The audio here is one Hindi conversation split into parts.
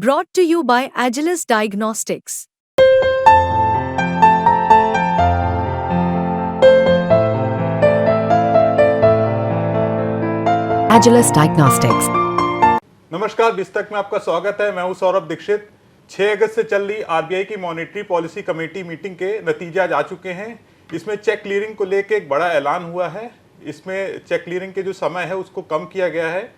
Brought to you by Agilus Diagnostics. Agilus Diagnostics. नमस्कार, बिस्तक में आपका स्वागत है। मैं हूं सौरभ दीक्षित। 6 अगस्त से चल रही आरबीआई की मॉनेटरी पॉलिसी कमेटी मीटिंग के नतीजे आज आ चुके हैं। इसमें चेक क्लियरिंग को लेकर एक बड़ा ऐलान हुआ है। इसमें चेक क्लियरिंग के जो समय है उसको कम किया गया है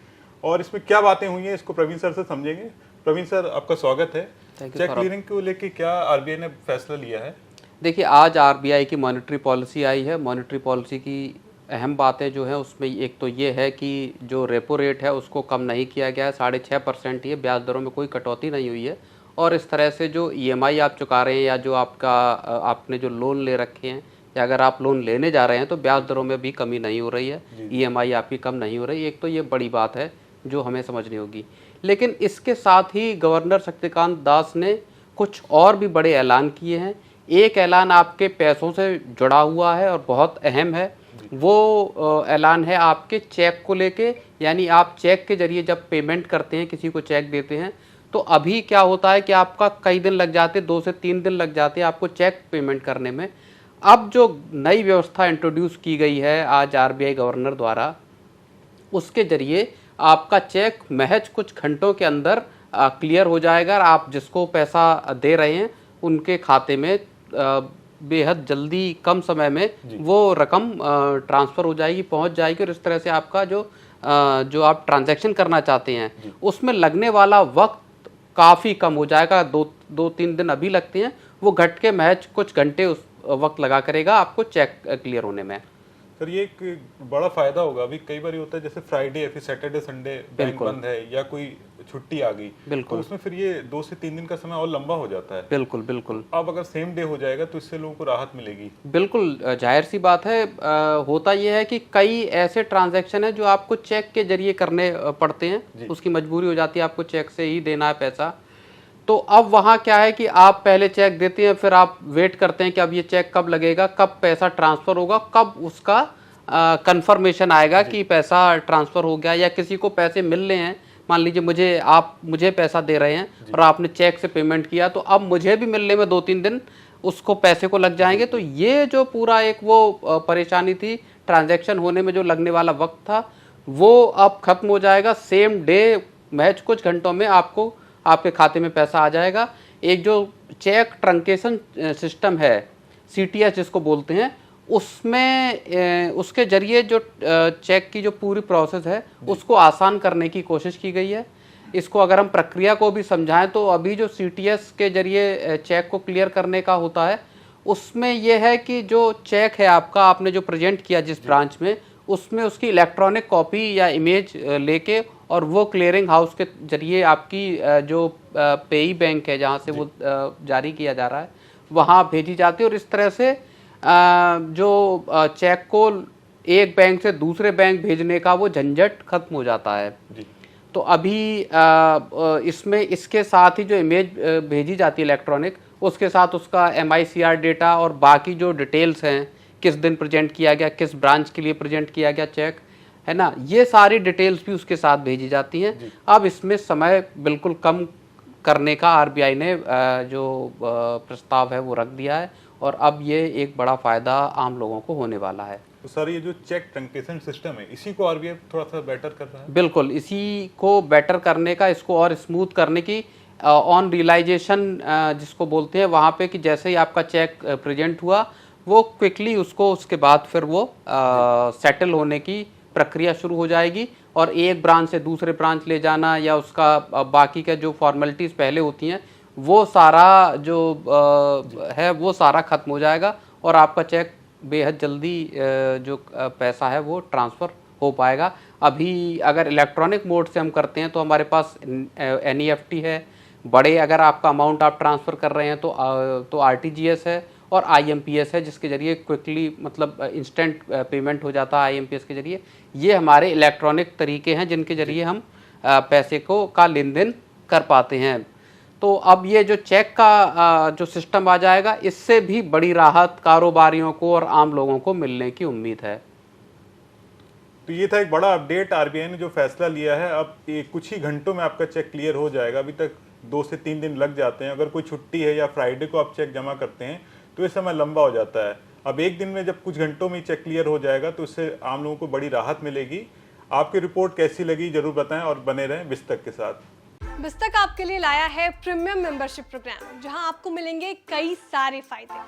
और इसमें क्या बातें हुई हैं इसको प्रवीण सर से समझेंगे। प्रवीण सर, आपका स्वागत है। चेक क्लियरिंग को लेकर क्या आरबीआई ने फैसला लिया है? देखिए, आज आरबीआई की मॉनेटरी पॉलिसी आई है। मॉनेटरी पॉलिसी की अहम बातें जो हैं उसमें एक तो ये है कि जो रेपो रेट है उसको कम नहीं किया गया है, 6.5% ही है, ब्याज दरों में कोई कटौती नहीं हुई है। और इस तरह से जो ईएमआई आप चुका रहे हैं या जो आपने जो लोन ले रखे हैं या अगर आप लोन लेने जा रहे हैं तो ब्याज दरों में भी कमी नहीं हो रही है, ईएमआई आपकी कम नहीं हो रही। एक तो ये बड़ी बात है जो हमें समझनी होगी। लेकिन इसके साथ ही गवर्नर शक्तिकांत दास ने कुछ और भी बड़े ऐलान किए हैं। एक ऐलान आपके पैसों से जुड़ा हुआ है और बहुत अहम है। वो ऐलान है आपके चेक को लेके, यानी आप चेक के जरिए जब पेमेंट करते हैं, किसी को चेक देते हैं, तो अभी क्या होता है कि आपका कई दिन लग जाते, 2 से 3 दिन लग जाते हैं आपको चेक पेमेंट करने में। अब जो नई व्यवस्था इंट्रोड्यूस की गई है आज आरबीआई गवर्नर द्वारा, उसके जरिए आपका चेक महज कुछ घंटों के अंदर क्लियर हो जाएगा और आप जिसको पैसा दे रहे हैं उनके खाते में बेहद जल्दी कम समय में वो रकम ट्रांसफ़र हो जाएगी, पहुंच जाएगी। और इस तरह से आपका जो आप ट्रांजैक्शन करना चाहते हैं उसमें लगने वाला वक्त काफ़ी कम हो जाएगा। 2-3 दिन अभी लगते हैं, वो घट के महज कुछ घंटे उस वक्त लगा करेगा आपको चेक क्लियर होने में। सर, ये एक बड़ा फायदा होगा। अभी कई बार होता है जैसे फ्राइडे या फिर सैटरडे संडे बैंक बंद है या कोई छुट्टी आ गई, तो उसमें फिर ये 2 से 3 दिन का समय और लंबा हो जाता है। बिल्कुल बिल्कुल। अब अगर सेम डे हो जाएगा तो इससे लोगों को राहत मिलेगी। बिल्कुल, जाहिर सी बात है। होता यह है कि कई ऐसे ट्रांजैक्शन है जो आपको चेक के जरिए करने पड़ते हैं, उसकी मजबूरी हो जाती है, आपको चेक से ही देना है पैसा। तो अब वहाँ क्या है कि आप पहले चेक देते हैं, फिर आप वेट करते हैं कि अब ये चेक कब लगेगा, कब पैसा ट्रांसफ़र होगा, कब उसका कंफर्मेशन आएगा कि पैसा ट्रांसफ़र हो गया, या किसी को पैसे मिल रहे हैं। मान लीजिए आप मुझे पैसा दे रहे हैं और आपने चेक से पेमेंट किया, तो अब मुझे भी मिलने में 2-3 दिन उसको पैसे को लग जाएंगे। तो ये जो पूरा एक वो परेशानी थी, ट्रांजैक्शन होने में जो लगने वाला वक्त था, वो अब खत्म हो जाएगा। सेम डे महज कुछ घंटों में आपको आपके खाते में पैसा आ जाएगा। एक जो चेक ट्रंकेशन सिस्टम है, सीटीएस जिसको बोलते हैं, उसमें उसके जरिए जो चेक की जो पूरी प्रोसेस है उसको आसान करने की कोशिश की गई है। इसको अगर हम प्रक्रिया को भी समझाएं तो अभी जो सीटीएस के जरिए चेक को क्लियर करने का होता है, उसमें यह है कि जो चेक है आपका, आपने जो प्रेजेंट किया जिस ब्रांच में, उसमें उसकी इलेक्ट्रॉनिक कॉपी या इमेज लेके और वो क्लियरिंग हाउस के जरिए आपकी जो पेई बैंक है जहाँ से वो जारी किया जा रहा है वहाँ भेजी जाती है। और इस तरह से जो चेक को एक बैंक से दूसरे बैंक भेजने का वो झंझट खत्म हो जाता है। तो अभी इसमें इसके साथ ही जो इमेज भेजी जाती है इलेक्ट्रॉनिक, उसके साथ उसका MICR डेटा और बाकी जो डिटेल्स हैं, किस दिन प्रेजेंट किया गया, किस ब्रांच के लिए प्रेजेंट किया गया चेक, है ना, ये सारी डिटेल्स भी उसके साथ भेजी जाती हैं। अब इसमें समय बिल्कुल कम करने का आरबीआई ने जो प्रस्ताव है वो रख दिया है और अब ये एक बड़ा फ़ायदा आम लोगों को होने वाला है। तो सर, ये जो चेक ट्रंकेशन सिस्टम है, इसी को आरबीआई थोड़ा सा बेटर कर रहा है? बिल्कुल, इसी को बेटर करने का, इसको और स्मूथ करने की, ऑन रियलाइजेशन जिसको बोलते हैं, वहाँ पे कि जैसे ही आपका चेक प्रेजेंट हुआ वो क्विकली उसको उसके बाद फिर वो सेटल होने की प्रक्रिया शुरू हो जाएगी और एक ब्रांच से दूसरे ब्रांच ले जाना या उसका बाकी का जो फॉर्मेलिटीज़ पहले होती हैं वो सारा जो है वो सारा ख़त्म हो जाएगा और आपका चेक बेहद जल्दी जो पैसा है वो ट्रांसफ़र हो पाएगा। अभी अगर इलेक्ट्रॉनिक मोड से हम करते हैं तो हमारे पास NEFT है, बड़े अगर आपका अमाउंट आप ट्रांसफ़र कर रहे हैं तो RTGS है और IMPS है, जिसके ज़रिए क्विकली मतलब इंस्टेंट पेमेंट हो जाता है IMPS के ज़रिए। ये हमारे इलेक्ट्रॉनिक तरीके हैं जिनके ज़रिए हम पैसे का लेन देन कर पाते हैं। तो अब ये जो चेक का जो सिस्टम आ जाएगा, इससे भी बड़ी राहत कारोबारियों को और आम लोगों को मिलने की उम्मीद है। तो ये था एक बड़ा अपडेट। आरबीआई ने जो फैसला लिया है, अब कुछ ही घंटों में आपका चेक क्लियर हो जाएगा। अभी तक 2 से 3 दिन लग जाते हैं। अगर कोई छुट्टी है या फ्राइडे को आप चेक जमा करते हैं तो ये समय लंबा हो जाता है। अब एक दिन में जब कुछ घंटों में चेक क्लियर हो जाएगा तो इससे आम लोगों को बड़ी राहत मिलेगी। आपकी रिपोर्ट कैसी लगी जरूर बताएं और बने रहें बिस्तक के साथ। बिस्तक आपके लिए लाया है प्रीमियम मेंबरशिप प्रोग्राम, जहां आपको मिलेंगे कई सारे फायदे,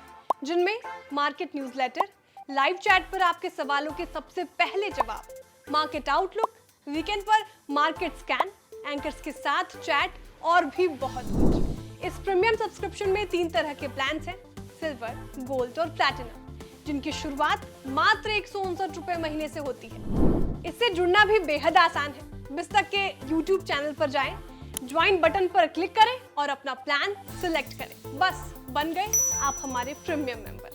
जिनमें मार्केट न्यूज़लेटर, लाइव चैट पर आपके सवालों के सबसे पहले जवाब, मार्केट आउटलुक, वीकेंड पर मार्केट स्कैन, एंकर्स के साथ चैट और भी बहुत कुछ। इस प्रीमियम सब्सक्रिप्शन में 3 तरह के प्लान्स हैं, सिल्वर, गोल्ड और प्लैटिनम, जिनकी शुरुआत मात्र 159 रुपए महीने से होती है। इससे जुड़ना भी बेहद आसान है। बिस्तक के YouTube चैनल पर जाएं, ज्वाइन बटन पर क्लिक करें और अपना प्लान सिलेक्ट करें। बस बन गए आप हमारे प्रीमियम मेंबर।